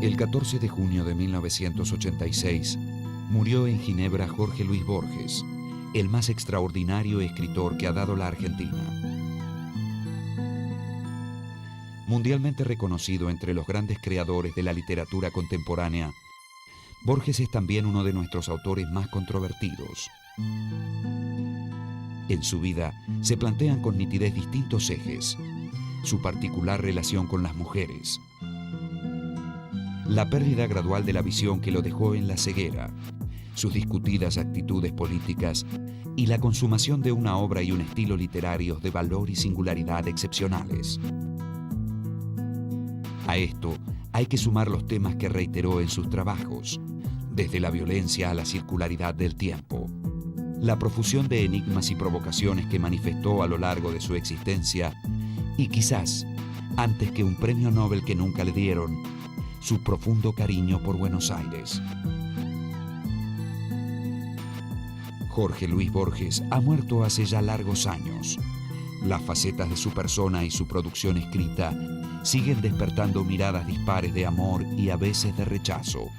El 14 de junio de 1986 murió en Ginebra Jorge Luis Borges, el más extraordinario escritor que ha dado la Argentina. Mundialmente reconocido entre los grandes creadores de la literatura contemporánea, Borges es también uno de nuestros autores más controvertidos. En su vida se plantean con nitidez distintos ejes: su particular relación con las mujeres, la pérdida gradual de la visión que lo dejó en la ceguera, sus discutidas actitudes políticas y la consumación de una obra y un estilo literarios de valor y singularidad excepcionales. A esto hay que sumar los temas que reiteró en sus trabajos, desde la violencia a la circularidad del tiempo, la profusión de enigmas y provocaciones que manifestó a lo largo de su existencia y quizás, antes que un premio Nobel que nunca le dieron, su profundo cariño por Buenos Aires. Jorge Luis Borges ha muerto hace ya largos años. Las facetas de su persona y su producción escrita siguen despertando miradas dispares de amor y a veces de rechazo.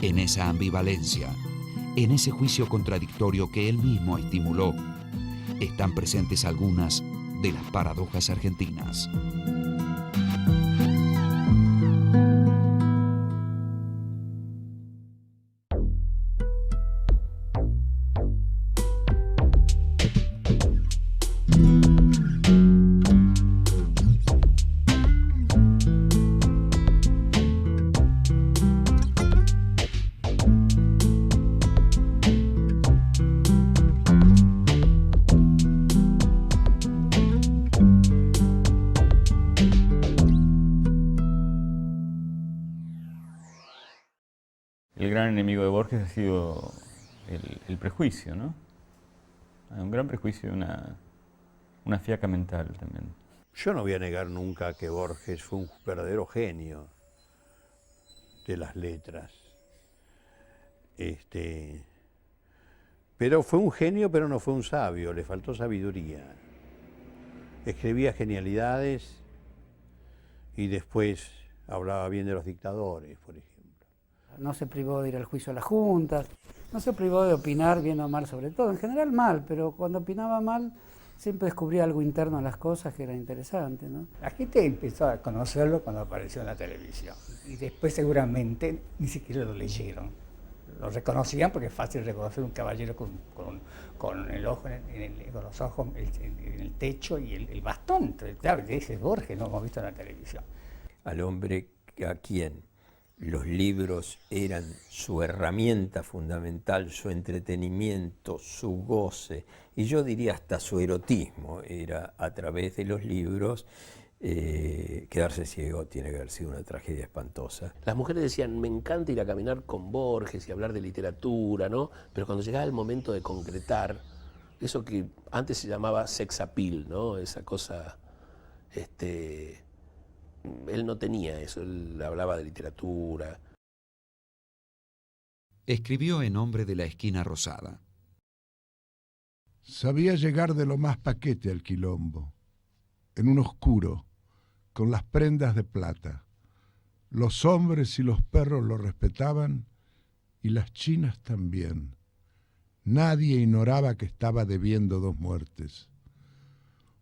En esa ambivalencia, en ese juicio contradictorio que él mismo estimuló, están presentes algunas de las paradojas argentinas. El gran enemigo de Borges ha sido el prejuicio, ¿no? Un gran prejuicio y una fiaca mental también. Yo no voy a negar nunca que Borges fue un verdadero genio de las letras. Pero fue un genio, pero no fue un sabio, le faltó sabiduría. Escribía genialidades y después hablaba bien de los dictadores, por ejemplo. No se privó de ir al juicio a las juntas, no se privó de opinar bien o mal sobre todo, en general mal, pero cuando opinaba mal siempre descubría algo interno en las cosas que era interesante, ¿no? La gente empezó a conocerlo cuando apareció en la televisión y después seguramente ni siquiera lo leyeron. Lo reconocían porque es fácil reconocer un caballero con el ojo con los ojos en el techo y el bastón. Entonces, claro, ese es Borges, no hemos visto en la televisión. Al hombre a quien los libros eran su herramienta fundamental, su entretenimiento, su goce, y yo diría hasta su erotismo, era a través de los libros. Quedarse ciego tiene que haber sido una tragedia espantosa. Las mujeres decían, me encanta ir a caminar con Borges y hablar de literatura, ¿no? Pero cuando llegaba el momento de concretar, eso que antes se llamaba sex appeal, ¿no? Esa cosa, él no tenía eso, él hablaba de literatura. Escribió en nombre de la esquina rosada. Sabía llegar de lo más paquete al quilombo, en un oscuro, con las prendas de plata. Los hombres y los perros lo respetaban y las chinas también. Nadie ignoraba que estaba debiendo 2 muertes.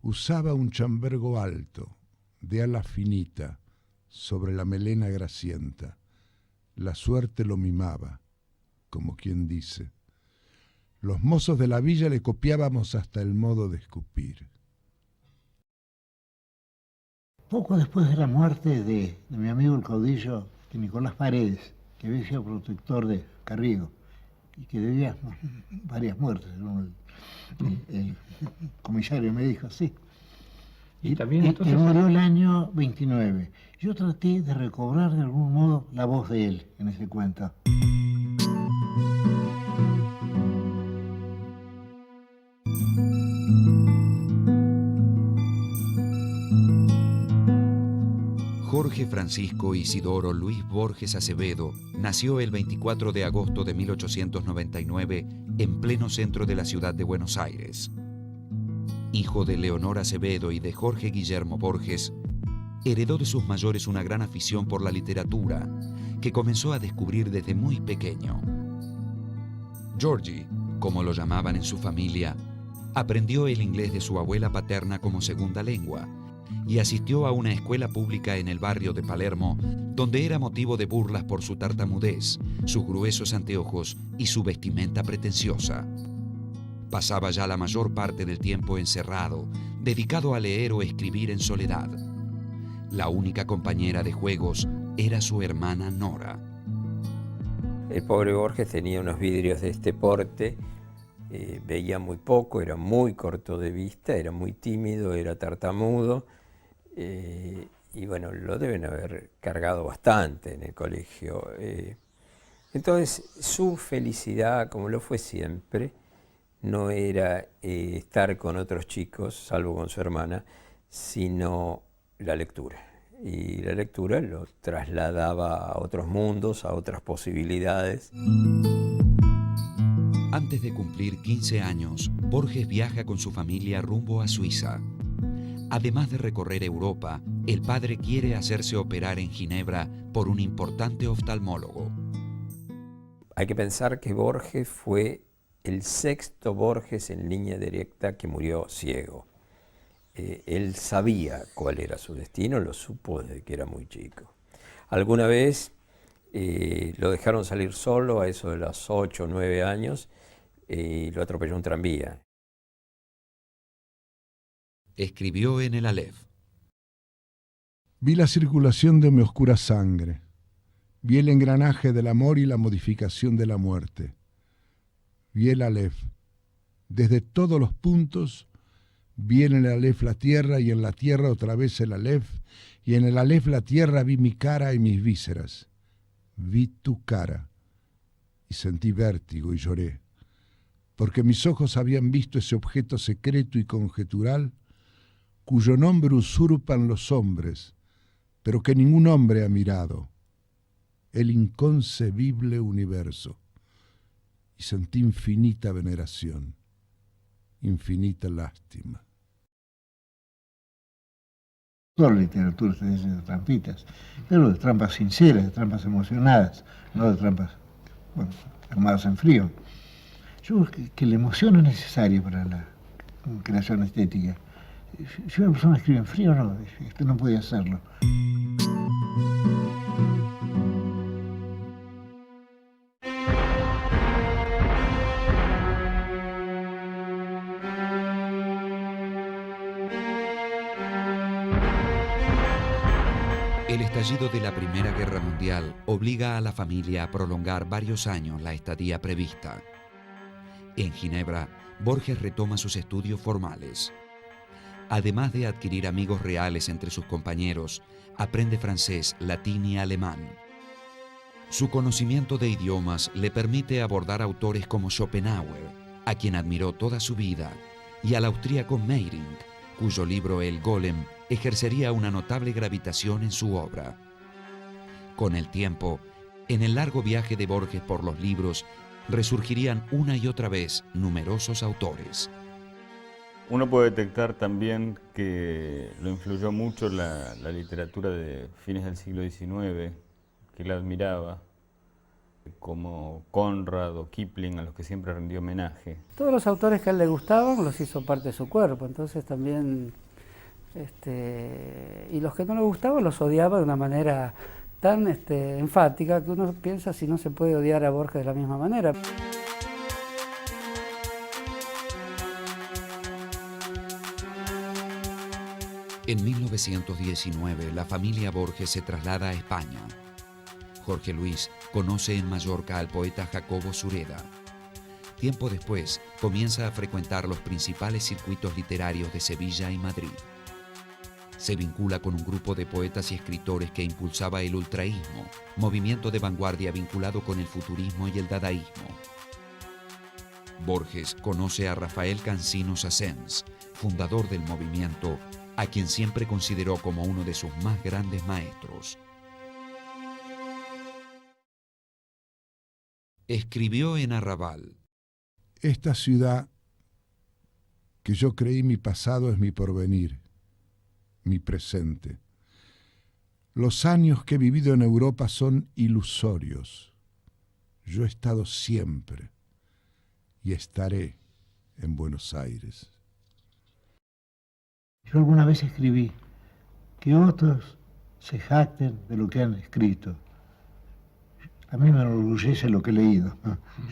Usaba un chambergo alto, de ala finita, sobre la melena grasienta. La suerte lo mimaba, como quien dice. Los mozos de la villa le copiábamos hasta el modo de escupir. Poco después de la muerte de mi amigo el caudillo, de Nicolás Paredes, que había sido protector de Carriego y que debía varias muertes, el comisario me dijo, sí. Y también entonces Él murió el año 29. Yo traté de recobrar de algún modo la voz de él en ese cuento. Jorge Francisco Isidoro Luis Borges Acevedo nació el 24 de agosto de 1899 en pleno centro de la ciudad de Buenos Aires. Hijo de Leonor Acevedo y de Jorge Guillermo Borges, heredó de sus mayores una gran afición por la literatura, que comenzó a descubrir desde muy pequeño. Georgie, como lo llamaban en su familia, aprendió el inglés de su abuela paterna como segunda lengua y asistió a una escuela pública en el barrio de Palermo, donde era motivo de burlas por su tartamudez, sus gruesos anteojos y su vestimenta pretenciosa. Pasaba ya la mayor parte del tiempo encerrado, dedicado a leer o escribir en soledad. La única compañera de juegos era su hermana Nora. El pobre Borges tenía unos vidrios de este porte, veía muy poco, era muy corto de vista, era muy tímido, era tartamudo, y bueno, lo deben haber cargado bastante en el colegio. Entonces, su felicidad, como lo fue siempre, no era estar con otros chicos, salvo con su hermana, sino la lectura. Y la lectura lo trasladaba a otros mundos, a otras posibilidades. Antes de cumplir 15 años, Borges viaja con su familia rumbo a Suiza. Además de recorrer Europa, el padre quiere hacerse operar en Ginebra por un importante oftalmólogo. Hay que pensar que Borges fue el sexto Borges en línea directa que murió ciego. Él sabía cuál era su destino, lo supo desde que era muy chico. Alguna vez lo dejaron salir solo a eso de los 8 o 9 años y lo atropelló un tranvía. Escribió en el Aleph: Vi la circulación de mi oscura sangre, vi el engranaje del amor y la modificación de la muerte. Vi el Aleph, desde todos los puntos. Vi en el Aleph la tierra y en la tierra otra vez el Aleph, y en el Aleph la tierra vi mi cara y mis vísceras. Vi tu cara y sentí vértigo y lloré, porque mis ojos habían visto ese objeto secreto y conjetural cuyo nombre usurpan los hombres, pero que ningún hombre ha mirado, el inconcebible universo. Y sentí infinita veneración, infinita lástima. Toda la literatura está llena de trampitas, pero de trampas sinceras, de trampas emocionadas, no de trampas, bueno, armadas en frío. Yo creo que la emoción es necesaria para la creación estética. Si una persona escribe en frío, no, esto no puede hacerlo. El estallido de la Primera Guerra Mundial obliga a la familia a prolongar varios años la estadía prevista. En Ginebra, Borges retoma sus estudios formales. Además de adquirir amigos reales entre sus compañeros, aprende francés, latín y alemán. Su conocimiento de idiomas le permite abordar autores como Schopenhauer, a quien admiró toda su vida, y al austríaco Meiring, cuyo libro El Golem ejercería una notable gravitación en su obra. Con el tiempo, en el largo viaje de Borges por los libros, resurgirían una y otra vez numerosos autores. Uno puede detectar también que lo influyó mucho la literatura de fines del siglo XIX, que él admiraba, como Conrad o Kipling, a los que siempre rindió homenaje. Todos los autores que a él le gustaban los hizo parte de su cuerpo, entonces también, y los que no le gustaban los odiaba de una manera tan enfática que uno piensa si no se puede odiar a Borges de la misma manera. En 1919, la familia Borges se traslada a España. Jorge Luis conoce en Mallorca al poeta Jacobo Sureda. Tiempo después, comienza a frecuentar los principales circuitos literarios de Sevilla y Madrid. Se vincula con un grupo de poetas y escritores que impulsaba el ultraísmo, movimiento de vanguardia vinculado con el futurismo y el dadaísmo. Borges conoce a Rafael Cansino Sassens, fundador del movimiento, a quien siempre consideró como uno de sus más grandes maestros. Escribió en Arrabal: Esta ciudad que yo creí mi pasado es mi porvenir, mi presente. Los años que he vivido en Europa son ilusorios. Yo he estado siempre y estaré en Buenos Aires. Yo alguna vez escribí que otros se jacten de lo que han escrito. A mí me enorgullece lo que he leído.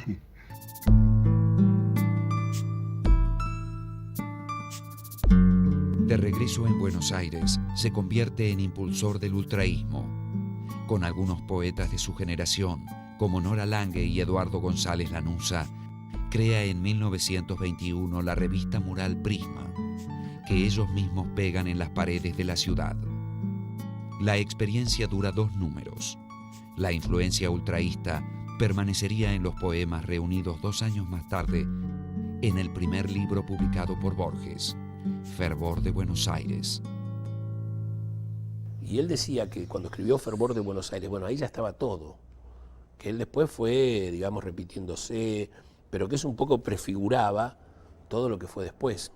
Sí. De regreso en Buenos Aires, se convierte en impulsor del ultraísmo. Con algunos poetas de su generación, como Nora Lange y Eduardo González Lanuza, crea en 1921 la revista mural Prisma, que ellos mismos pegan en las paredes de la ciudad. La experiencia dura 2 números. La influencia ultraísta permanecería en los poemas reunidos 2 años más tarde en el primer libro publicado por Borges, Fervor de Buenos Aires. Y él decía que cuando escribió Fervor de Buenos Aires, bueno, ahí ya estaba todo. Que él después fue, digamos, repitiéndose, pero que eso un poco prefiguraba todo lo que fue después.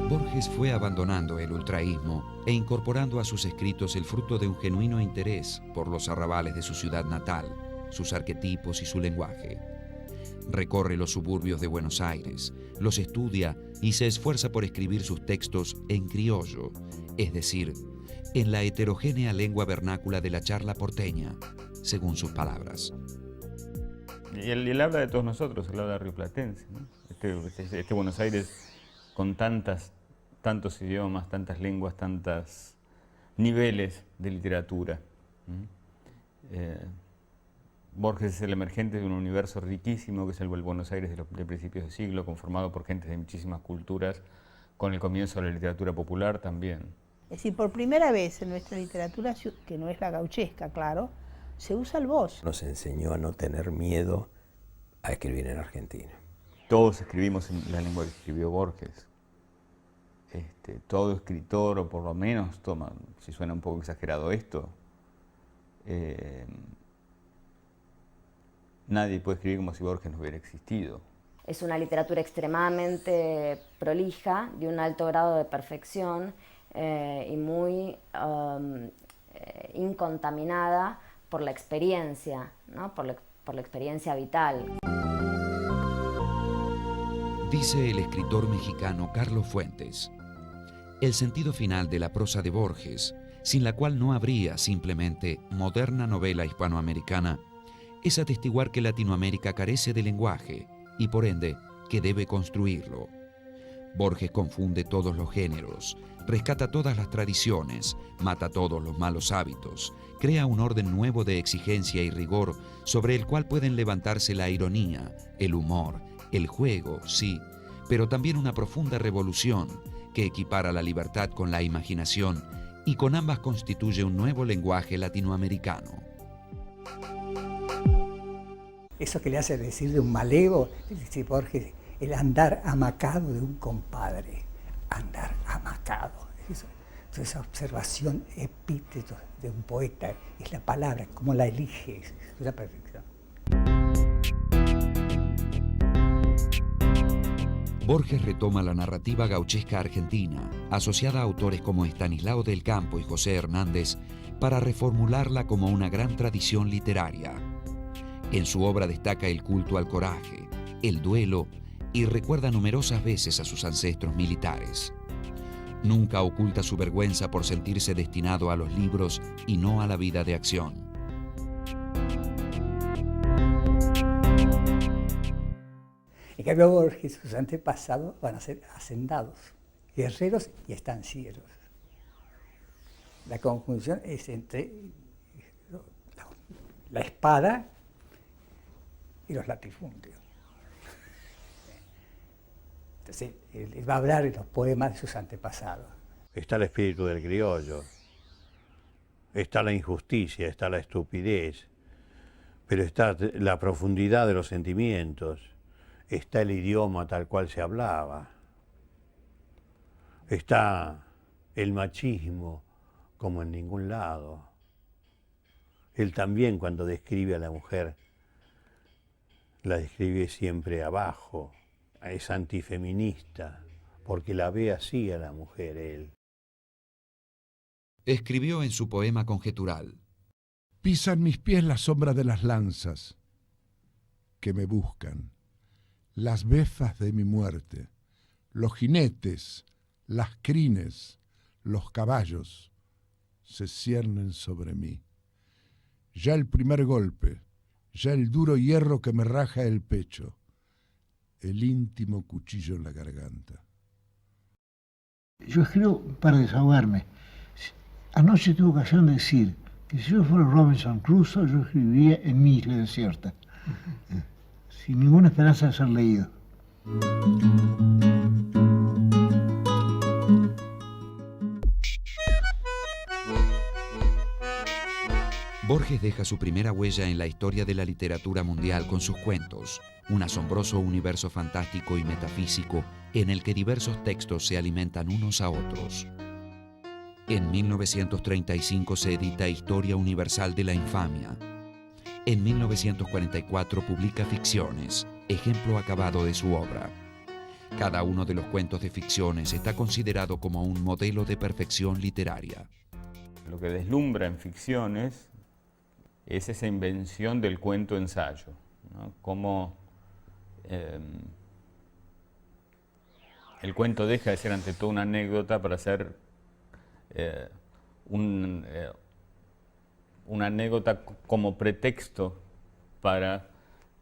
Borges fue abandonando el ultraísmo e incorporando a sus escritos el fruto de un genuino interés por los arrabales de su ciudad natal, sus arquetipos y su lenguaje. Recorre los suburbios de Buenos Aires, los estudia y se esfuerza por escribir sus textos en criollo, es decir, en la heterogénea lengua vernácula de la charla porteña, según sus palabras. Y él habla de todos nosotros, él habla de rioplatense, ¿no? Este Buenos Aires con tantos idiomas, tantas lenguas, tantos niveles de literatura. Borges es el emergente de un universo riquísimo que es el Buenos Aires de principios de siglo, conformado por gentes de muchísimas culturas, con el comienzo de la literatura popular también. Es decir, por primera vez en nuestra literatura, que no es la gauchesca, claro, se usa el vos. Nos enseñó a no tener miedo a escribir en Argentina. Todos escribimos en la lengua que escribió Borges. Todo escritor, o por lo menos, si suena un poco exagerado esto, nadie puede escribir como si Borges no hubiera existido. Es una literatura extremadamente prolija, de un alto grado de perfección y muy incontaminada por la experiencia, ¿no? por la experiencia vital. Dice el escritor mexicano Carlos Fuentes: el sentido final de la prosa de Borges, sin la cual no habría simplemente moderna novela hispanoamericana, es atestiguar que Latinoamérica carece de lenguaje y por ende que debe construirlo. Borges confunde todos los géneros, rescata todas las tradiciones, mata todos los malos hábitos, crea un orden nuevo de exigencia y rigor sobre el cual pueden levantarse la ironía, el humor, el juego, sí, pero también una profunda revolución que equipara la libertad con la imaginación y con ambas constituye un nuevo lenguaje latinoamericano. Eso que le hace decir de un malevo, dice Borges, el andar amacado de un compadre. Andar amacado. Esa observación, epíteto de un poeta, es la palabra, cómo la elige, es una perfección. Borges retoma la narrativa gauchesca argentina, asociada a autores como Estanislao del Campo y José Hernández, para reformularla como una gran tradición literaria. En su obra destaca el culto al coraje, el duelo y recuerda numerosas veces a sus ancestros militares. Nunca oculta su vergüenza por sentirse destinado a los libros y no a la vida de acción. En cambio, Borges, sus antepasados van a ser hacendados, guerreros y estancieros. La conjunción es entre la espada y los latifundios. Entonces, él va a hablar en los poemas de sus antepasados. Está el espíritu del criollo, está la injusticia, está la estupidez, pero está la profundidad de los sentimientos, está el idioma tal cual se hablaba, está el machismo como en ningún lado. Él también, cuando describe a la mujer, la describe siempre abajo, es antifeminista, porque la ve así a la mujer él. Escribió en su poema conjetural: Pisan mis pies la sombra de las lanzas que me buscan, las befas de mi muerte, los jinetes, las crines, los caballos se ciernen sobre mí. Ya el primer golpe, ya el duro hierro que me raja el pecho, el íntimo cuchillo en la garganta. Yo escribo para desahogarme. Anoche tuve ocasión de decir que si yo fuera Robinson Crusoe, yo escribiría en mi isla desierta, sin ninguna esperanza de ser leído. Borges deja su primera huella en la historia de la literatura mundial con sus cuentos, un asombroso universo fantástico y metafísico en el que diversos textos se alimentan unos a otros. En 1935 se edita Historia Universal de la Infamia. En 1944 publica Ficciones, ejemplo acabado de su obra. Cada uno de los cuentos de Ficciones está considerado como un modelo de perfección literaria. Lo que deslumbra en Ficciones es esa invención del cuento-ensayo, ¿no? Cómo el cuento deja de ser ante todo una anécdota para ser una anécdota como pretexto para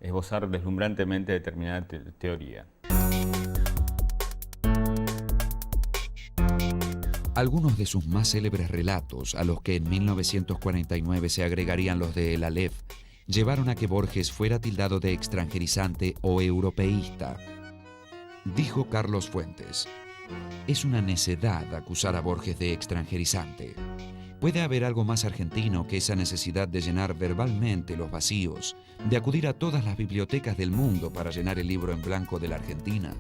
esbozar deslumbrantemente determinada teoría. Algunos de sus más célebres relatos, a los que en 1949 se agregarían los de El Aleph, llevaron a que Borges fuera tildado de extranjerizante o europeísta. Dijo Carlos Fuentes: es una necedad acusar a Borges de extranjerizante. ¿Puede haber algo más argentino que esa necesidad de llenar verbalmente los vacíos, de acudir a todas las bibliotecas del mundo para llenar el libro en blanco de la Argentina?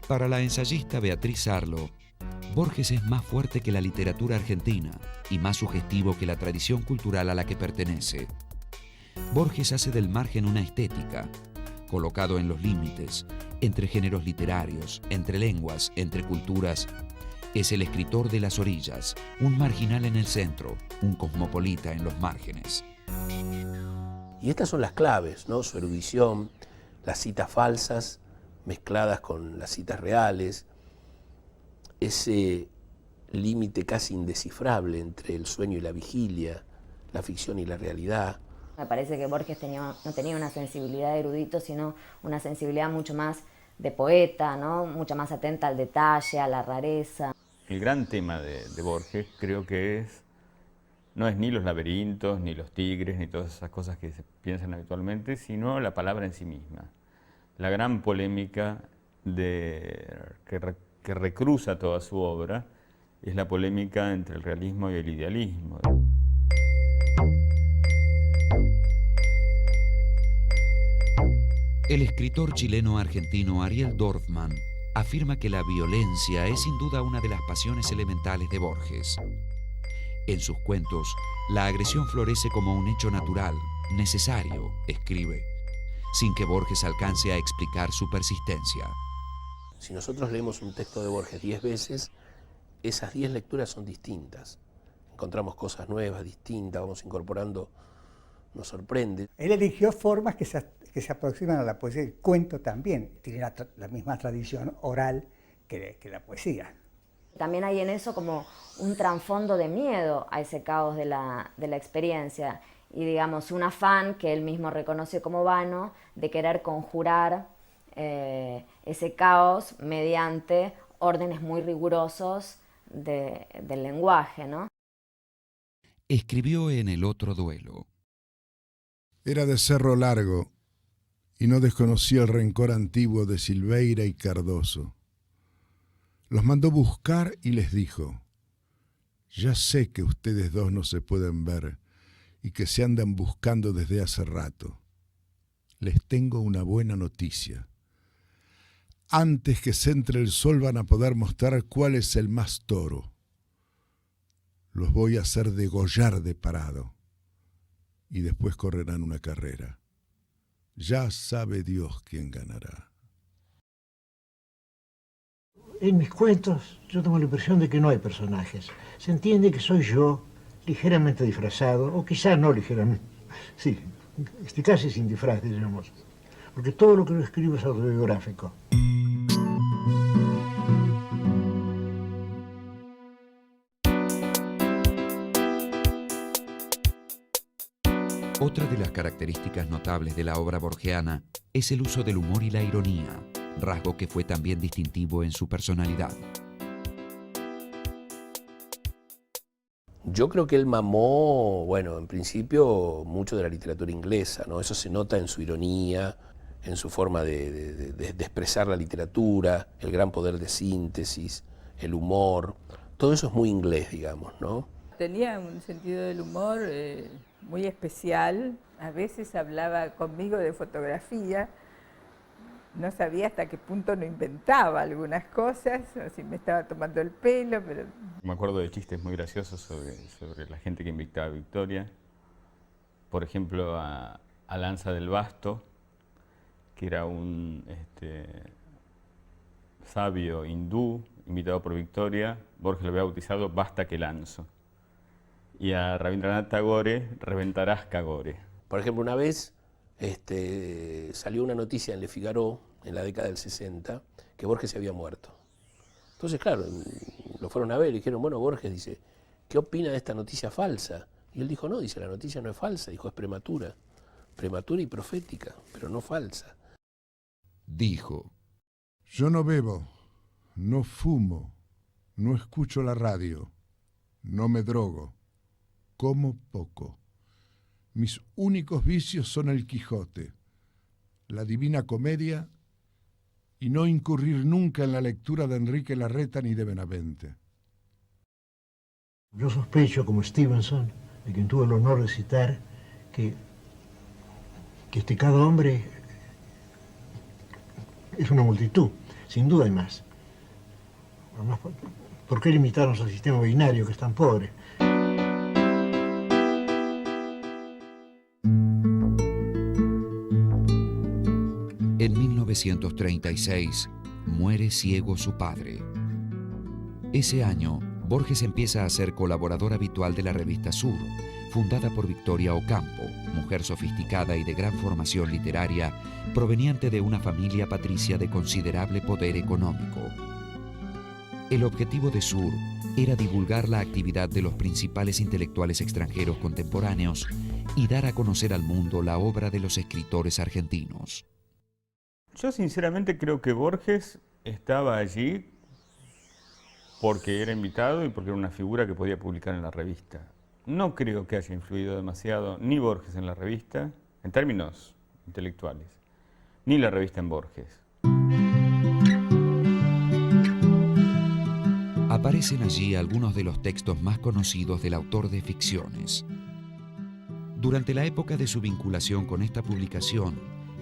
Para la ensayista Beatriz Arlo, Borges es más fuerte que la literatura argentina y más sugestivo que la tradición cultural a la que pertenece. Borges hace del margen una estética, colocado en los límites, entre géneros literarios, entre lenguas, entre culturas. Es el escritor de las orillas, un marginal en el centro, un cosmopolita en los márgenes. Y estas son las claves, ¿no? Su erudición, las citas falsas mezcladas con las citas reales, ese límite casi indescifrable entre el sueño y la vigilia, la ficción y la realidad. Me parece que Borges no tenía una sensibilidad de erudito, sino una sensibilidad mucho más de poeta, ¿no? Mucho más atenta al detalle, a la rareza. El gran tema de Borges creo que no es ni los laberintos, ni los tigres, ni todas esas cosas que se piensan habitualmente, sino la palabra en sí misma. La gran polémica que recruza toda su obra es la polémica entre el realismo y el idealismo. El escritor chileno-argentino Ariel Dorfman afirma que la violencia es sin duda una de las pasiones elementales de Borges. En sus cuentos, la agresión florece como un hecho natural, necesario, escribe, sin que Borges alcance a explicar su persistencia. Si nosotros leemos un texto de Borges 10 veces, esas 10 lecturas son distintas. Encontramos cosas nuevas, distintas, vamos incorporando, nos sorprende. Él eligió formas que se aproximan a la poesía. El cuento también tiene la misma tradición oral que la poesía. También hay en eso como un trasfondo de miedo a ese caos de la experiencia y, digamos, un afán que él mismo reconoce como vano de querer conjurar ese caos mediante órdenes muy rigurosos del lenguaje, ¿no? Escribió en El otro duelo: era de Cerro Largo y no desconocía el rencor antiguo de Silveira y Cardoso. Los mandó buscar y les dijo: ya sé que ustedes dos no se pueden ver y que se andan buscando desde hace rato. Les tengo una buena noticia. Antes que se entre el sol van a poder mostrar cuál es el más toro. Los voy a hacer degollar de parado y después correrán una carrera. Ya sabe Dios quién ganará. En mis cuentos yo tengo la impresión de que no hay personajes. Se entiende que soy yo, ligeramente disfrazado, o quizá no ligeramente. Sí, casi sin disfraz, diríamos. Porque todo lo que yo escribo es autobiográfico. Otra de las características notables de la obra borgiana es el uso del humor y la ironía, rasgo que fue también distintivo en su personalidad. Yo creo que él mamó, bueno, en principio, mucho de la literatura inglesa, ¿no? Eso se nota en su ironía, en su forma de expresar la literatura, el gran poder de síntesis, el humor. Todo eso es muy inglés, digamos, ¿no? Tenía un sentido del humor muy especial. A veces hablaba conmigo de fotografía. No sabía hasta qué punto no inventaba algunas cosas, o si me estaba tomando el pelo, pero... Me acuerdo de chistes muy graciosos sobre la gente que invitaba a Victoria. Por ejemplo, a Lanza del Basto, que era un sabio hindú invitado por Victoria. Borges lo había bautizado Basta que lanzo. Y a Rabindranath Tagore, Reventarás Cagore. Por ejemplo, una vez salió una noticia en Le Figaro, en la década del 60, que Borges se había muerto. Entonces, claro, lo fueron a ver y dijeron, bueno, Borges dice, ¿qué opina de esta noticia falsa? Y él dijo, no, dice, la noticia no es falsa, dijo, es prematura y profética, pero no falsa. Dijo: yo no bebo, no fumo, no escucho la radio, no me drogo, como poco. Mis únicos vicios son el Quijote, la Divina Comedia y no incurrir nunca en la lectura de Enrique Larreta ni de Benavente. Yo sospecho, como Stevenson, de quien tuve el honor de citar, que cada hombre es una multitud, sin duda hay más. Además, ¿por qué limitarnos al sistema binario que es tan pobre? En 1936 muere ciego su padre. Ese año, Borges empieza a ser colaborador habitual de la revista Sur, fundada por Victoria Ocampo, mujer sofisticada y de gran formación literaria, proveniente de una familia patricia de considerable poder económico. El objetivo de Sur era divulgar la actividad de los principales intelectuales extranjeros contemporáneos y dar a conocer al mundo la obra de los escritores argentinos. Yo sinceramente creo que Borges estaba allí porque era invitado y porque era una figura que podía publicar en la revista. No creo que haya influido demasiado ni Borges en la revista, en términos intelectuales, ni la revista en Borges. Aparecen allí algunos de los textos más conocidos del autor de ficciones. Durante la época de su vinculación con esta publicación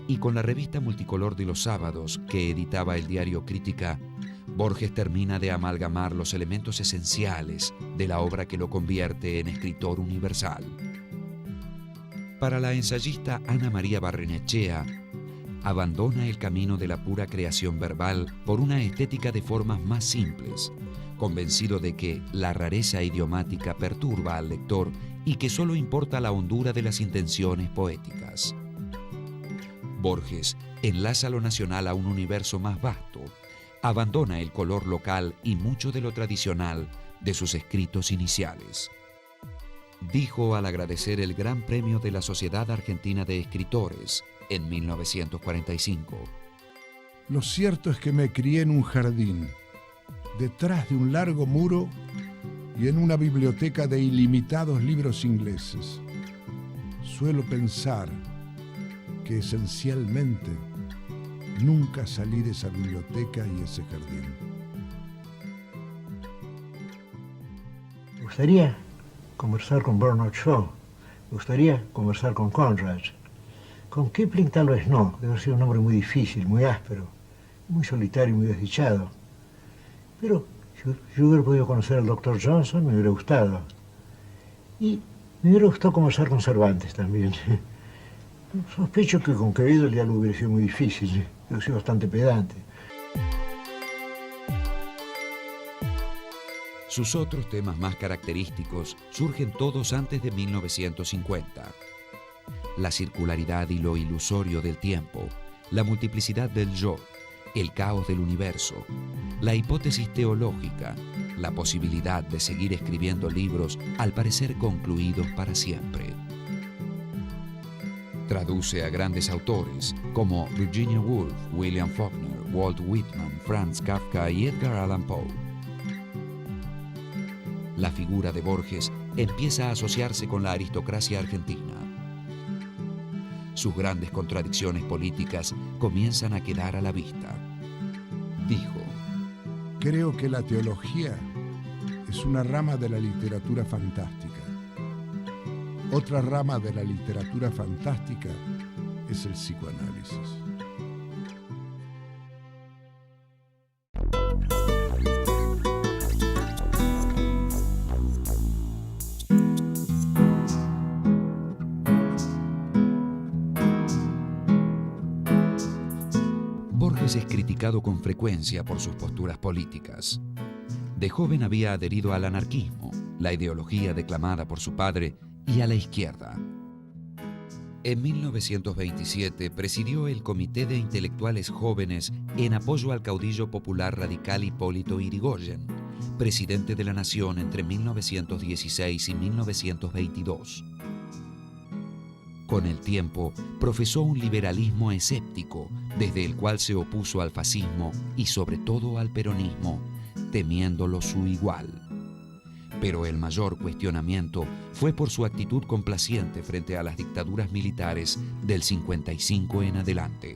y con la revista multicolor de los sábados que editaba el diario Crítica, Borges termina de amalgamar los elementos esenciales de la obra que lo convierte en escritor universal. Para la ensayista Ana María Barrenechea, abandona el camino de la pura creación verbal por una estética de formas más simples, convencido de que la rareza idiomática perturba al lector y que solo importa la hondura de las intenciones poéticas. Borges enlaza lo nacional a un universo más vasto, abandona el color local y mucho de lo tradicional de sus escritos iniciales. Dijo al agradecer el Gran Premio de la Sociedad Argentina de Escritores en 1945. Lo cierto es que me crié en un jardín, detrás de un largo muro y en una biblioteca de ilimitados libros ingleses. Suelo pensar que esencialmente nunca salí de esa biblioteca y ese jardín. Me gustaría conversar con Bernard Shaw, me gustaría conversar con Conrad. Con Kipling tal vez no, debe ser un hombre muy difícil, muy áspero, muy solitario y muy desdichado. Pero si yo hubiera podido conocer al Dr. Johnson, me hubiera gustado. Y me hubiera gustado conversar con Cervantes también. Sospecho que con Quevedo el diálogo hubiera sido muy difícil, yo soy bastante pedante. Sus otros temas más característicos surgen todos antes de 1950. La circularidad y lo ilusorio del tiempo, la multiplicidad del yo, el caos del universo, la hipótesis teológica, la posibilidad de seguir escribiendo libros al parecer concluidos para siempre. Traduce a grandes autores como Virginia Woolf, William Faulkner, Walt Whitman, Franz Kafka y Edgar Allan Poe. La figura de Borges empieza a asociarse con la aristocracia argentina. Sus grandes contradicciones políticas comienzan a quedar a la vista. Dijo: creo que la teología es una rama de la literatura fantástica. Otra rama de la literatura fantástica es el psicoanálisis. Borges es criticado con frecuencia por sus posturas políticas. De joven había adherido al anarquismo, la ideología declamada por su padre, y a la izquierda. En 1927 presidió el Comité de Intelectuales Jóvenes en apoyo al caudillo popular radical Hipólito Yrigoyen, presidente de la Nación entre 1916 y 1922. Con el tiempo, profesó un liberalismo escéptico, desde el cual se opuso al fascismo y sobre todo al peronismo, temiéndolo su igual. Pero el mayor cuestionamiento fue por su actitud complaciente frente a las dictaduras militares del 55 en adelante.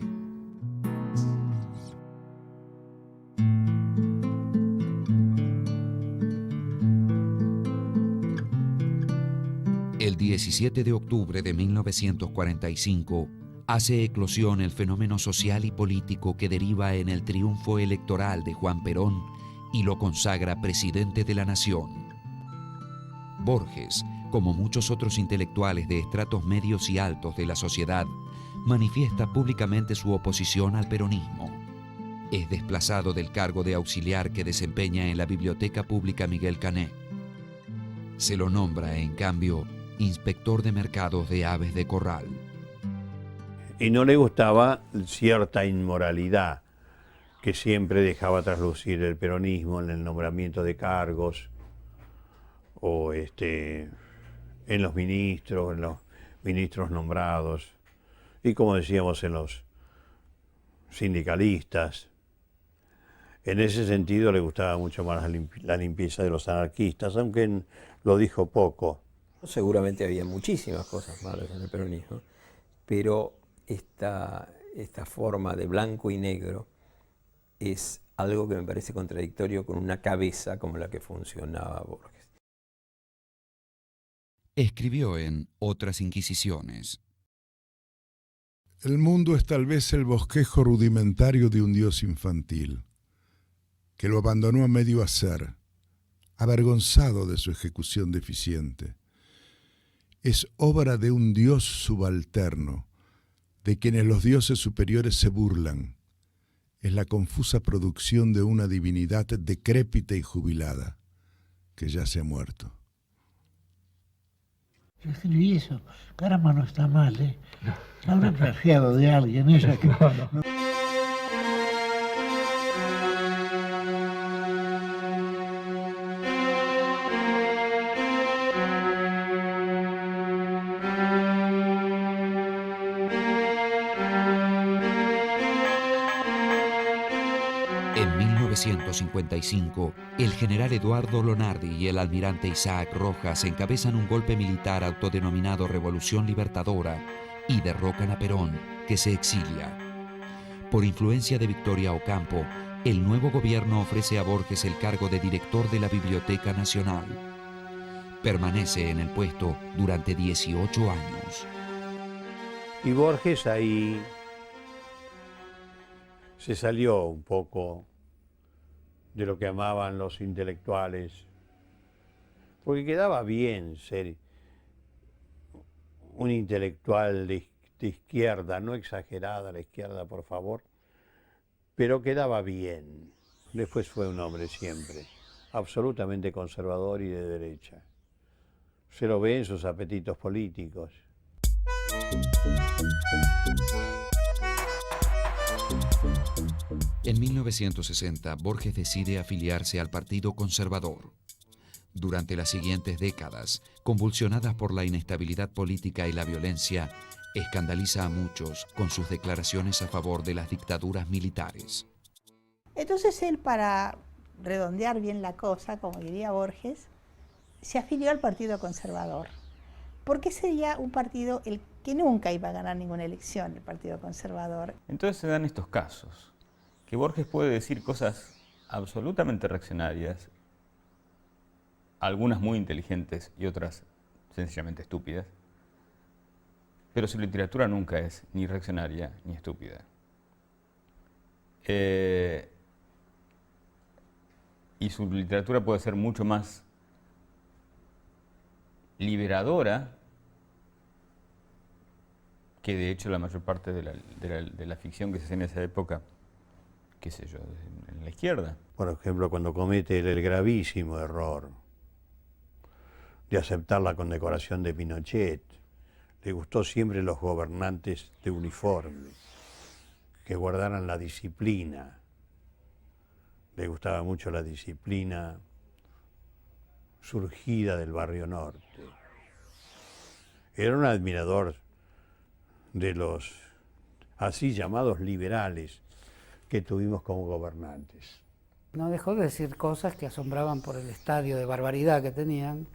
El 17 de octubre de 1945 hace eclosión el fenómeno social y político que deriva en el triunfo electoral de Juan Perón y lo consagra presidente de la Nación. Borges, como muchos otros intelectuales de estratos medios y altos de la sociedad, manifiesta públicamente su oposición al peronismo. Es desplazado del cargo de auxiliar que desempeña en la Biblioteca Pública Miguel Cané. Se lo nombra, en cambio, inspector de mercados de aves de corral. Y no le gustaba cierta inmoralidad que siempre dejaba traslucir el peronismo en el nombramiento de cargos, o en los ministros nombrados, y como decíamos, en los sindicalistas. En ese sentido le gustaba mucho más la limpieza de los anarquistas, aunque lo dijo poco. Seguramente había muchísimas cosas malas en el peronismo, pero esta forma de blanco y negro es algo que me parece contradictorio con una cabeza como la que funcionaba Borges. Escribió en Otras Inquisiciones: el mundo es tal vez el bosquejo rudimentario de un dios infantil, que lo abandonó a medio hacer, avergonzado de su ejecución deficiente. Es obra de un dios subalterno, de quienes los dioses superiores se burlan. Es la confusa producción de una divinidad decrépita y jubilada, que ya se ha muerto. Yo escribí eso. Caramba, no está mal, ¿eh? Habrá plagiado de alguien ella que... No. En 1955, el general Eduardo Lonardi y el almirante Isaac Rojas encabezan un golpe militar autodenominado Revolución Libertadora y derrocan a Perón, que se exilia. Por influencia de Victoria Ocampo, el nuevo gobierno ofrece a Borges el cargo de director de la Biblioteca Nacional. Permanece en el puesto durante 18 años. Y Borges ahí se salió un poco de lo que amaban los intelectuales, porque quedaba bien ser un intelectual de izquierda, no exagerada la izquierda, por favor, pero quedaba bien. Después fue un hombre siempre absolutamente conservador y de derecha. Se lo ve en sus apetitos políticos. En 1960, Borges decide afiliarse al Partido Conservador. Durante las siguientes décadas, convulsionadas por la inestabilidad política y la violencia, escandaliza a muchos con sus declaraciones a favor de las dictaduras militares. Entonces él, para redondear bien la cosa, como diría Borges, se afilió al Partido Conservador, porque sería un partido el que nunca iba a ganar ninguna elección, el Partido Conservador. Entonces se dan estos casos, que Borges puede decir cosas absolutamente reaccionarias, algunas muy inteligentes y otras sencillamente estúpidas, pero su literatura nunca es ni reaccionaria ni estúpida. Y su literatura puede ser mucho más liberadora que de hecho la mayor parte de la ficción que se hace en esa época, qué sé yo, en la izquierda. Por ejemplo, cuando comete el gravísimo error de aceptar la condecoración de Pinochet, le gustó siempre los gobernantes de uniforme, que guardaran la disciplina. Le gustaba mucho la disciplina surgida del Barrio Norte. Era un admirador de los así llamados liberales que tuvimos como gobernantes. No dejó de decir cosas que asombraban por el estadio de barbaridad que tenían.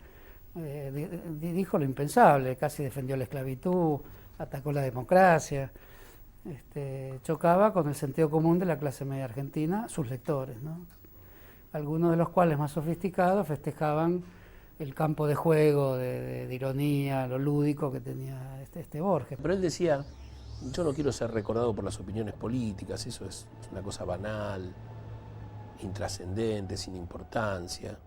Dijo lo impensable, casi defendió la esclavitud, atacó la democracia, chocaba con el sentido común de la clase media argentina, sus lectores, ¿no? Algunos de los cuales más sofisticados festejaban el campo de juego, de ironía, lo lúdico que tenía este Borges. Pero él decía, yo no quiero ser recordado por las opiniones políticas, eso es una cosa banal, intrascendente, sin importancia.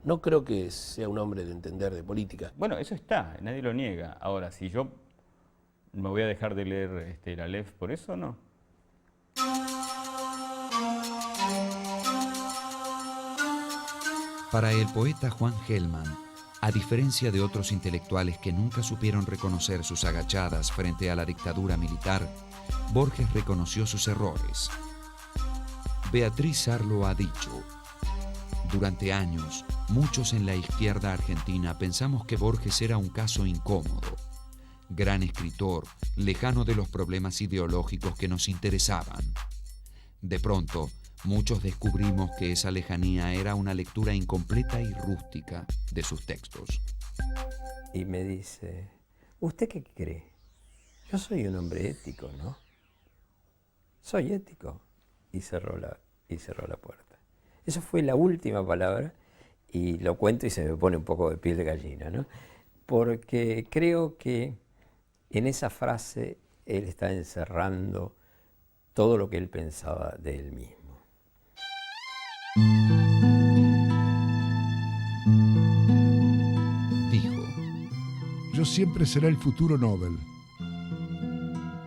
No creo que sea un hombre de entender de política. Bueno, eso está, nadie lo niega. Ahora, si yo me voy a dejar de leer el Aleph por eso, no. Para el poeta Juan Gelman, a diferencia de otros intelectuales que nunca supieron reconocer sus agachadas frente a la dictadura militar, Borges reconoció sus errores. Beatriz Sarlo ha dicho: durante años, muchos en la izquierda argentina pensamos que Borges era un caso incómodo, gran escritor, lejano de los problemas ideológicos que nos interesaban. De pronto, muchos descubrimos que esa lejanía era una lectura incompleta y rústica de sus textos. Y me dice, ¿usted qué cree? Yo soy un hombre ético, ¿no? Soy ético. Y cerró la puerta. Esa fue la última palabra, y lo cuento y se me pone un poco de piel de gallina, ¿no? Porque creo que en esa frase él está encerrando todo lo que él pensaba de él mismo. Dijo: yo siempre seré el futuro Nobel.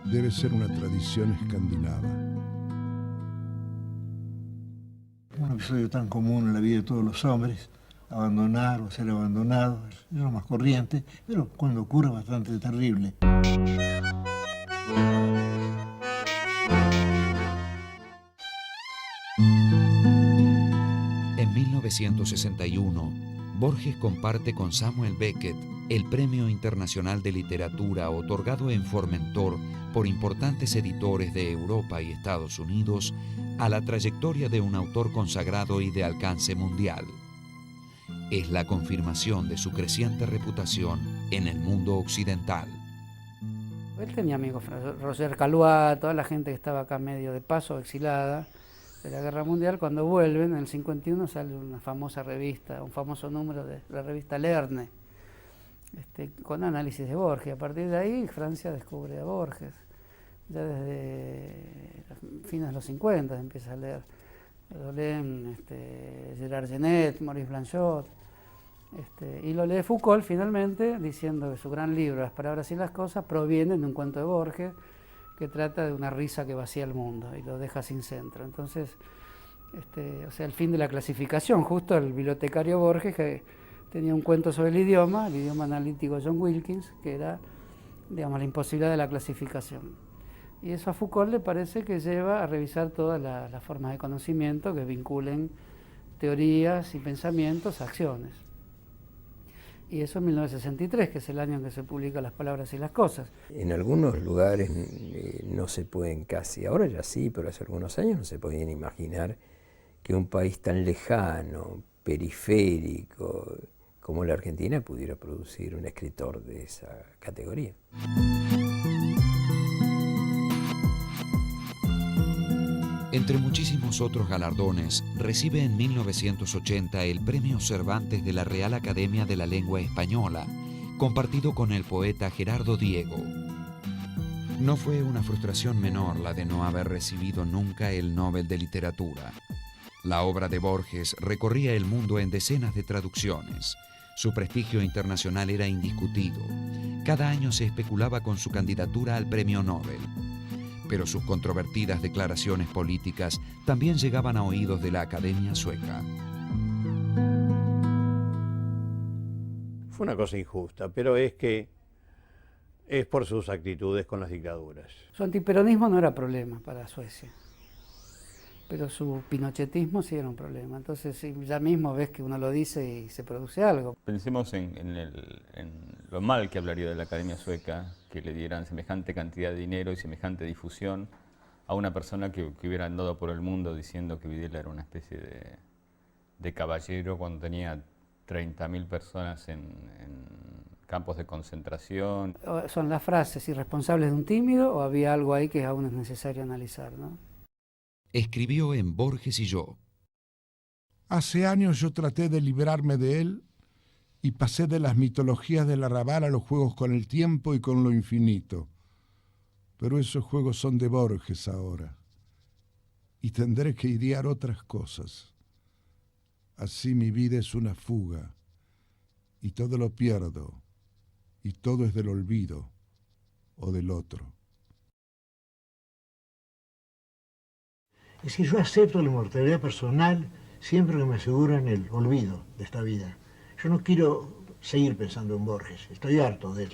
Debe ser una tradición escandinava. Un episodio tan común en la vida de todos los hombres, abandonar o ser abandonado, es lo más corriente, pero cuando ocurre bastante terrible. En 1961, Borges comparte con Samuel Beckett el Premio Internacional de Literatura otorgado en Formentor por importantes editores de Europa y Estados Unidos a la trayectoria de un autor consagrado y de alcance mundial. Es la confirmación de su creciente reputación en el mundo occidental. Él tenía amigos, Roger Caluat, toda la gente que estaba acá medio de paso, exilada de la Guerra Mundial. Cuando vuelven, en el 51 sale una famosa revista, un famoso número de la revista Lerne, con análisis de Borges. A partir de ahí Francia descubre a Borges. Ya desde fines de los 50 empieza a leer. Lo leen Gerard Genet, Maurice Blanchot, y lo lee Foucault finalmente, diciendo que su gran libro, Las palabras y las cosas, proviene de un cuento de Borges que trata de una risa que vacía el mundo y lo deja sin centro. Entonces, o sea, el fin de la clasificación, justo el bibliotecario Borges, que tenía un cuento sobre el idioma analítico John Wilkins, que era, digamos, la imposibilidad de la clasificación. Y eso a Foucault le parece que lleva a revisar todas las formas de conocimiento que vinculen teorías y pensamientos a acciones. Y eso en 1963, que es el año en que se publican Las palabras y las cosas. En algunos lugares no se pueden casi, ahora ya sí, pero hace algunos años no se podían imaginar que un país tan lejano, periférico, como la Argentina pudiera producir un escritor de esa categoría. Entre muchísimos otros galardones, recibe en 1980 el Premio Cervantes de la Real Academia de la Lengua Española, compartido con el poeta Gerardo Diego. No fue una frustración menor la de no haber recibido nunca el Nobel de Literatura. La obra de Borges recorría el mundo en decenas de traducciones. Su prestigio internacional era indiscutido. Cada año se especulaba con su candidatura al Premio Nobel. Pero sus controvertidas declaraciones políticas también llegaban a oídos de la Academia Sueca. Fue una cosa injusta, pero es por sus actitudes con las dictaduras. Su antiperonismo no era problema para Suecia, pero su pinochetismo sí era un problema. Entonces ya mismo ves que uno lo dice y se produce algo. Pensemos en lo mal que hablaría de la Academia Sueca, que le dieran semejante cantidad de dinero y semejante difusión a una persona que hubiera andado por el mundo diciendo que Videla era una especie de caballero cuando tenía 30.000 personas en campos de concentración. ¿Son las frases irresponsables de un tímido o había algo ahí que aún es necesario analizar, ¿no? Escribió en Borges y yo. Hace años yo traté de librarme de él y pasé de las mitologías del arrabal a los juegos con el tiempo y con lo infinito. Pero esos juegos son de Borges ahora y tendré que idear otras cosas. Así mi vida es una fuga y todo lo pierdo y todo es del olvido o del otro. Es decir, yo acepto la inmortalidad personal siempre que me aseguran el olvido de esta vida. Yo no quiero seguir pensando en Borges, estoy harto de él.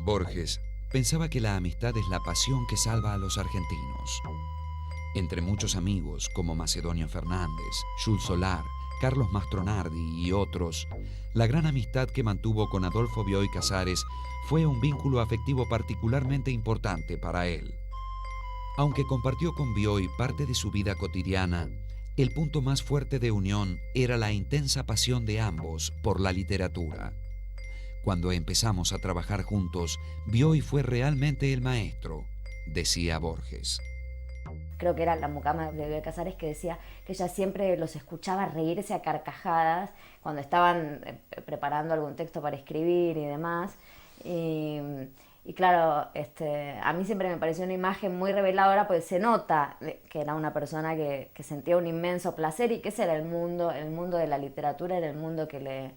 Borges pensaba que la amistad es la pasión que salva a los argentinos. Entre muchos amigos como Macedonio Fernández, Jules Solar, Carlos Mastronardi y otros, la gran amistad que mantuvo con Adolfo Bioy Casares fue un vínculo afectivo particularmente importante para él. Aunque compartió con Bioy parte de su vida cotidiana, el punto más fuerte de unión era la intensa pasión de ambos por la literatura. Cuando empezamos a trabajar juntos, Bioy fue realmente el maestro, decía Borges. Creo que era la mucama de Bioy Casares que decía que ella siempre los escuchaba reírse a carcajadas cuando estaban preparando algún texto para escribir y demás. Y claro, a mí siempre me pareció una imagen muy reveladora, porque se nota que era una persona que sentía un inmenso placer y que ese era el mundo de la literatura, era el mundo que le...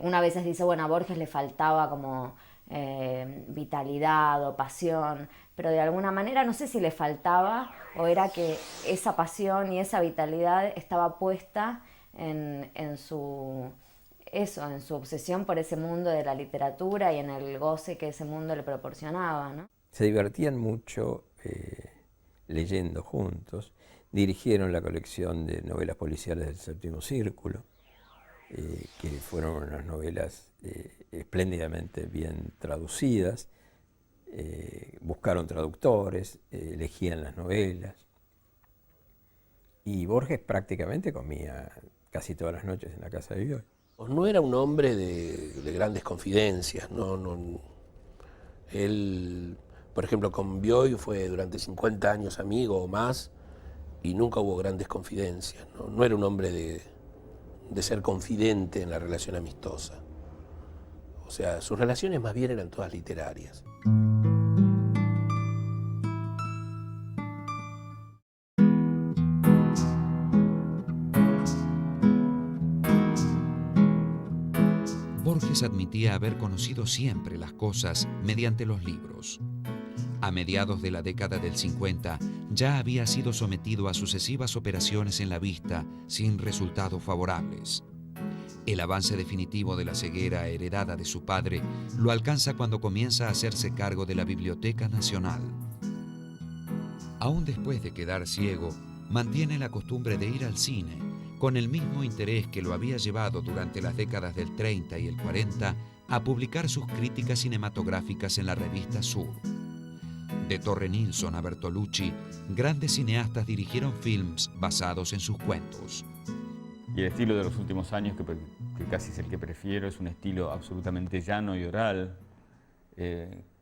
una vez dice, bueno, a Borges le faltaba como vitalidad o pasión, pero de alguna manera no sé si le faltaba o era que esa pasión y esa vitalidad estaba puesta en su obsesión por ese mundo de la literatura y en el goce que ese mundo le proporcionaba, ¿no? Se divertían mucho leyendo juntos, dirigieron la colección de novelas policiales del Séptimo Círculo, que fueron unas novelas espléndidamente bien traducidas, buscaron traductores, elegían las novelas. Y Borges prácticamente comía casi todas las noches en la casa de Bioy. No era un hombre de grandes confidencias, Él, por ejemplo, con Bioy fue durante 50 años amigo o más y nunca hubo grandes confidencias. No era un hombre de ser confidente en la relación amistosa. O sea, sus relaciones más bien eran todas literarias. Borges admitía haber conocido siempre las cosas mediante los libros. A mediados de la década del 50 ya había sido sometido a sucesivas operaciones en la vista sin resultados favorables. El avance definitivo de la ceguera heredada de su padre lo alcanza cuando comienza a hacerse cargo de la Biblioteca Nacional. Aún después de quedar ciego, mantiene la costumbre de ir al cine, con el mismo interés que lo había llevado durante las décadas del 30 y el 40 a publicar sus críticas cinematográficas en la revista Sur. De Torre Nilsson a Bertolucci, grandes cineastas dirigieron films basados en sus cuentos. Y el estilo de los últimos años, que casi es el que prefiero, es un estilo absolutamente llano y oral,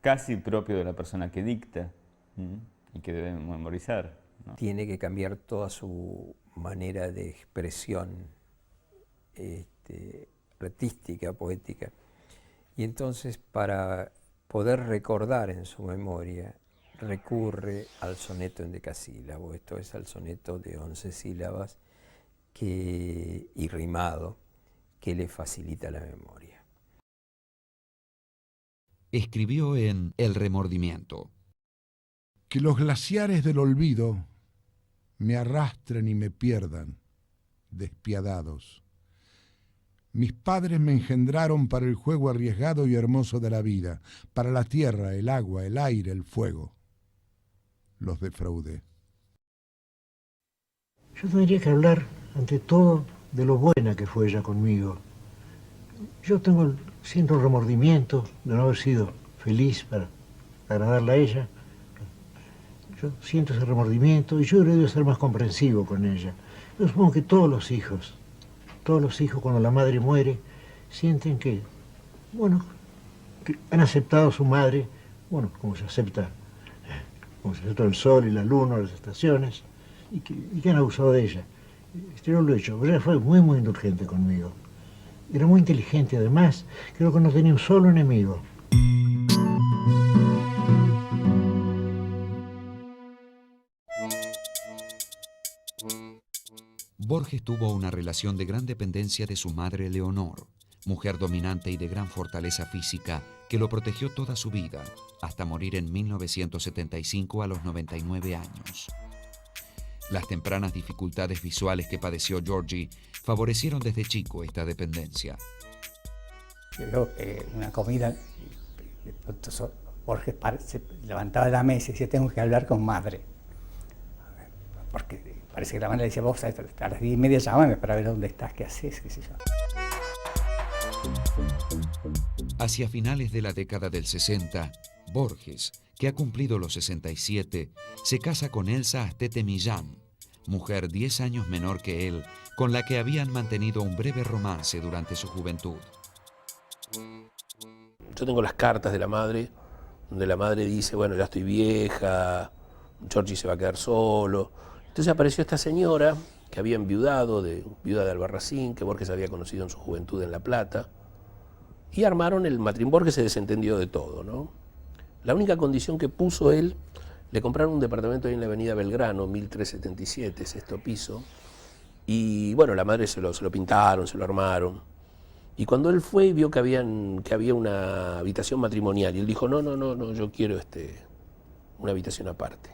casi propio de la persona que dicta y que debe memorizar, ¿no? Tiene que cambiar toda su manera de expresión artística, poética. Y entonces, para poder recordar en su memoria, recurre al soneto endecasílabo, esto es al soneto de 11 sílabas y rimado, que le facilita la memoria. Escribió en El remordimiento: que los glaciares del olvido me arrastren y me pierdan, despiadados. Mis padres me engendraron para el juego arriesgado y hermoso de la vida, para la tierra, el agua, el aire, el fuego. Los defraudé. Yo tendría que hablar, ante todo, de lo buena que fue ella conmigo. Yo siento remordimiento de no haber sido feliz para agradarla a ella. Yo siento ese remordimiento y yo debería ser más comprensivo con ella. Yo supongo que todos los hijos cuando la madre muere, sienten que han aceptado a su madre, como se acepta el sol y la luna, las estaciones, y que han abusado de ella. Yo no lo he hecho, pero ella fue muy, muy indulgente conmigo. Era muy inteligente, además, creo que no tenía un solo enemigo. Borges tuvo una relación de gran dependencia de su madre Leonor, mujer dominante y de gran fortaleza física que lo protegió toda su vida, hasta morir en 1975 a los 99 años. Las tempranas dificultades visuales que padeció Georgie favorecieron desde chico esta dependencia. Creo que una comida, de pronto Borges se levantaba de la mesa y decía, tengo que hablar con madre. Porque parece que la madre le decía, vos a las 10:30 llámame para ver dónde estás, qué haces, qué sé yo. Hacia finales de la década del 60, Borges, que ha cumplido los 67, se casa con Elsa Astete Millán, mujer 10 años menor que él, con la que habían mantenido un breve romance durante su juventud. Yo tengo las cartas de la madre, donde la madre dice, bueno, ya estoy vieja, Georgie se va a quedar solo. Entonces apareció esta señora que había enviudado, viuda de Albarracín, que Borges había conocido en su juventud en La Plata, y armaron el matrimonio. Borges se desentendió de todo, ¿no? La única condición que puso él, le compraron un departamento ahí en la avenida Belgrano, 1377, sexto piso, y bueno, la madre se lo pintaron, se lo armaron. Y cuando él fue y vio que había una habitación matrimonial, y él dijo, no, yo quiero una habitación aparte.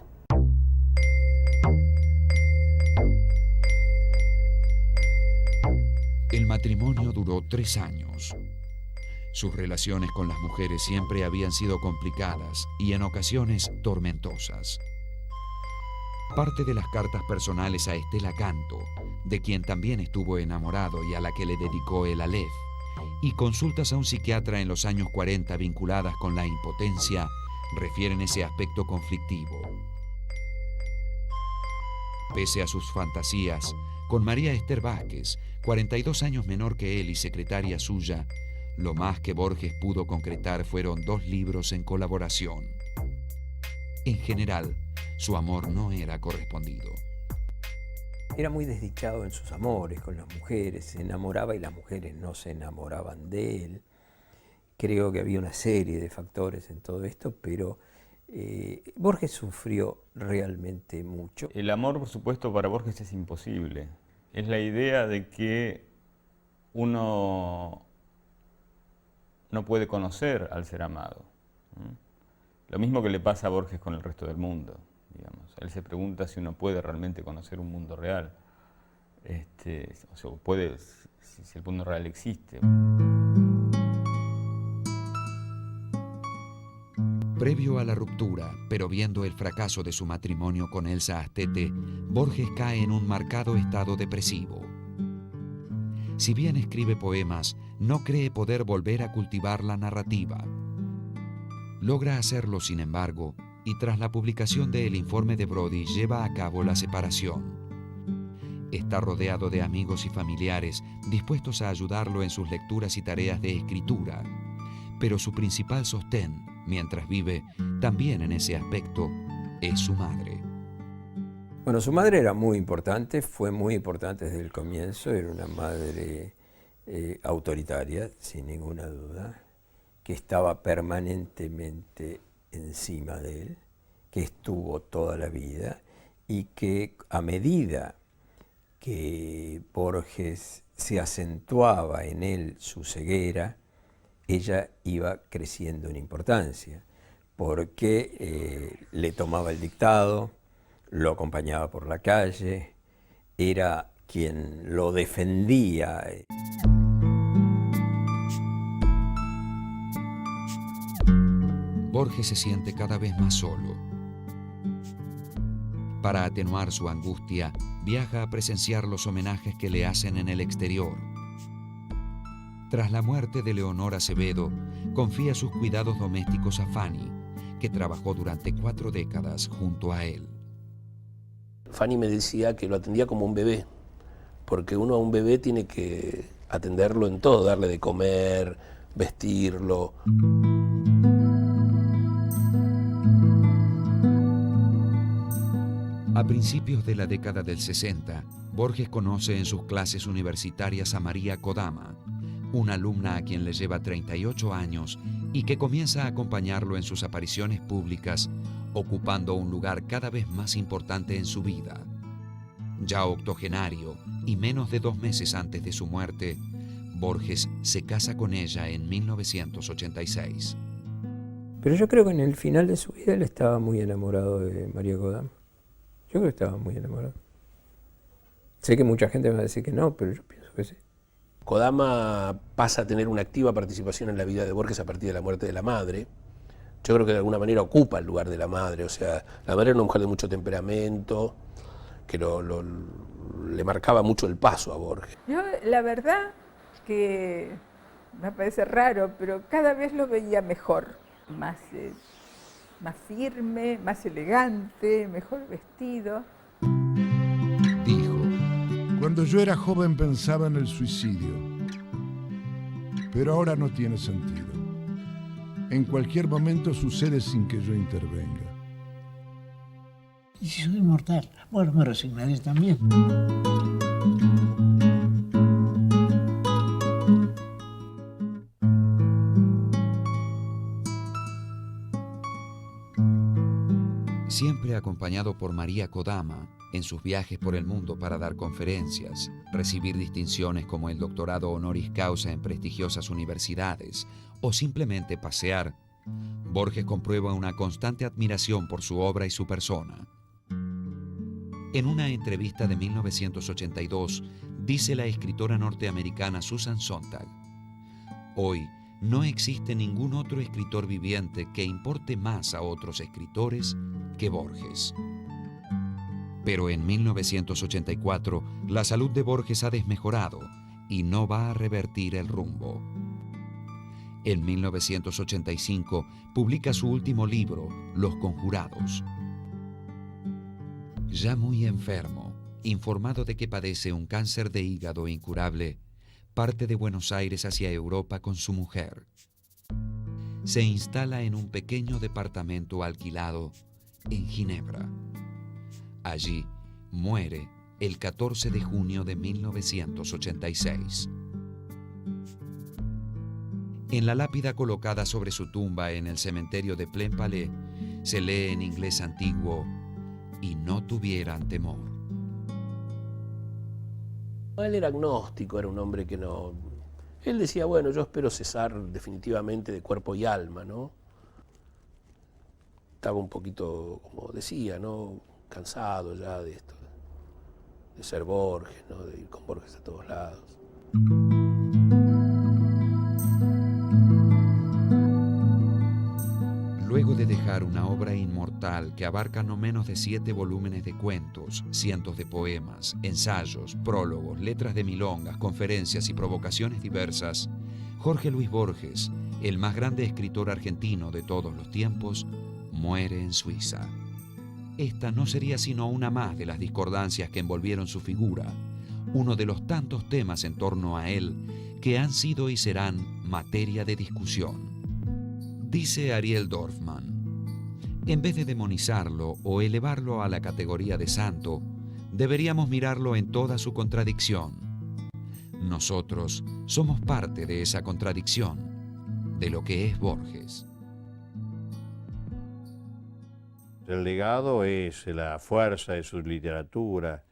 El matrimonio duró 3 años. Sus relaciones con las mujeres siempre habían sido complicadas y en ocasiones tormentosas. Parte de las cartas personales a Estela Canto, de quien también estuvo enamorado y a la que le dedicó el Aleph, y consultas a un psiquiatra en los años 40 vinculadas con la impotencia, refieren ese aspecto conflictivo. Pese a sus fantasías, con María Esther Vázquez, 42 años menor que él y secretaria suya, lo más que Borges pudo concretar fueron 2 libros en colaboración. En general, su amor no era correspondido. Era muy desdichado en sus amores con las mujeres, se enamoraba y las mujeres no se enamoraban de él. Creo que había una serie de factores en todo esto, pero Borges sufrió realmente mucho. El amor, por supuesto, para Borges es imposible. Es la idea de que uno no puede conocer al ser amado. Lo mismo que le pasa a Borges con el resto del mundo, digamos. Él se pregunta si uno puede realmente conocer un mundo real, o sea, si el mundo real existe. Previo a la ruptura, pero viendo el fracaso de su matrimonio con Elsa Astete, Borges cae en un marcado estado depresivo. Si bien escribe poemas, no cree poder volver a cultivar la narrativa. Logra hacerlo, sin embargo, y tras la publicación del informe de Brody lleva a cabo la separación. Está rodeado de amigos y familiares dispuestos a ayudarlo en sus lecturas y tareas de escritura, pero su principal sostén, mientras vive, también en ese aspecto, es su madre. Bueno, su madre era muy importante, fue muy importante desde el comienzo, era una madre autoritaria, sin ninguna duda, que estaba permanentemente encima de él, que estuvo toda la vida y que a medida que Borges se acentuaba en él su ceguera, ella iba creciendo en importancia, porque le tomaba el dictado, lo acompañaba por la calle, era quien lo defendía. Borges se siente cada vez más solo. Para atenuar su angustia, viaja a presenciar los homenajes que le hacen en el exterior. Tras la muerte de Leonor Acevedo, confía sus cuidados domésticos a Fanny, que trabajó durante 4 décadas junto a él. Fanny me decía que lo atendía como un bebé, porque uno a un bebé tiene que atenderlo en todo, darle de comer, vestirlo. A principios de la década del 60, Borges conoce en sus clases universitarias a María Kodama, una alumna a quien le lleva 38 años y que comienza a acompañarlo en sus apariciones públicas, ocupando un lugar cada vez más importante en su vida. Ya octogenario y menos de 2 meses antes de su muerte, Borges se casa con ella en 1986. Pero yo creo que en el final de su vida él estaba muy enamorado de María Kodama. Yo creo que estaba muy enamorado. Sé que mucha gente me va a decir que no, pero yo pienso que sí. Kodama pasa a tener una activa participación en la vida de Borges a partir de la muerte de la madre. Yo creo que de alguna manera ocupa el lugar de la madre. O sea, la madre era una mujer de mucho temperamento, que le marcaba mucho el paso a Borges. Yo, la verdad, que me parece raro, pero cada vez lo veía mejor, más firme, más elegante, mejor vestido. Dijo: cuando yo era joven pensaba en el suicidio, pero ahora no tiene sentido. En cualquier momento sucede sin que yo intervenga. ¿Y si soy inmortal? Bueno, me resignaré también. Siempre acompañado por María Kodama en sus viajes por el mundo para dar conferencias, recibir distinciones como el doctorado honoris causa en prestigiosas universidades o simplemente pasear, Borges comprueba una constante admiración por su obra y su persona. En una entrevista de 1982, dice la escritora norteamericana Susan Sontag: hoy no existe ningún otro escritor viviente que importe más a otros escritores que Borges. Pero en 1984, la salud de Borges ha desmejorado y no va a revertir el rumbo. En 1985, publica su último libro, Los Conjurados. Ya muy enfermo, informado de que padece un cáncer de hígado incurable, parte de Buenos Aires hacia Europa con su mujer. Se instala en un pequeño departamento alquilado en Ginebra. Allí muere el 14 de junio de 1986. En la lápida colocada sobre su tumba en el cementerio de Plainpalais se lee en inglés antiguo: y no tuvieran temor. Él era agnóstico, era un hombre que no... Él decía, bueno, yo espero cesar definitivamente de cuerpo y alma, ¿no? Estaba un poquito, como decía, ¿no? Cansado ya de esto, de ser Borges, ¿no? De ir con Borges a todos lados. Luego de dejar una obra inmortal que abarca no menos de 7 volúmenes de cuentos, cientos de poemas, ensayos, prólogos, letras de milongas, conferencias y provocaciones diversas, Jorge Luis Borges, el más grande escritor argentino de todos los tiempos, muere en Suiza. Esta no sería sino una más de las discordancias que envolvieron su figura, uno de los tantos temas en torno a él que han sido y serán materia de discusión. Dice Ariel Dorfman: en vez de demonizarlo o elevarlo a la categoría de santo, deberíamos mirarlo en toda su contradicción. Nosotros somos parte de esa contradicción, de lo que es Borges. El legado es la fuerza de su literatura,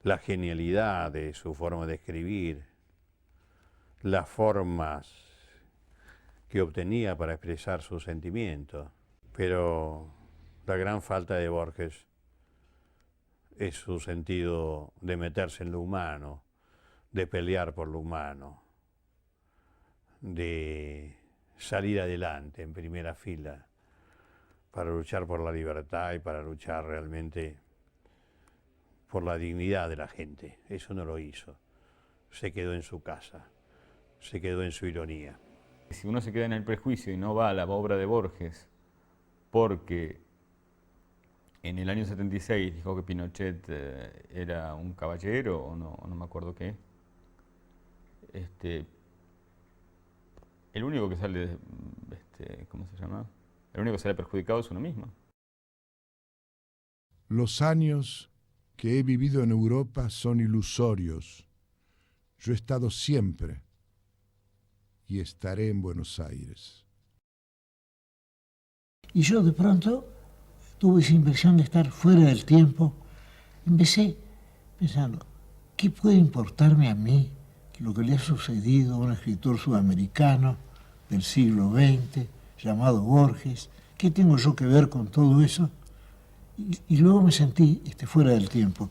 la genialidad de su forma de escribir, las formas que obtenía para expresar sus sentimientos. Pero la gran falta de Borges es su sentido de meterse en lo humano, de pelear por lo humano, de salir adelante en primera fila para luchar por la libertad y para luchar realmente por la dignidad de la gente. Eso no lo hizo. Se quedó en su casa, se quedó en su ironía. Si uno se queda en el prejuicio y no va a la obra de Borges, porque en el año 76 dijo que Pinochet era un caballero, o no me acuerdo qué, el único que sale, ¿cómo se llama? El único que sale perjudicado es uno mismo. Los años que he vivido en Europa son ilusorios. Yo he estado siempre y estaré en Buenos Aires. Y yo de pronto tuve esa impresión de estar fuera del tiempo. Empecé pensando, ¿qué puede importarme a mí lo que le ha sucedido a un escritor sudamericano del siglo XX llamado Borges? ¿Qué tengo yo que ver con todo eso? Y luego me sentí fuera del tiempo.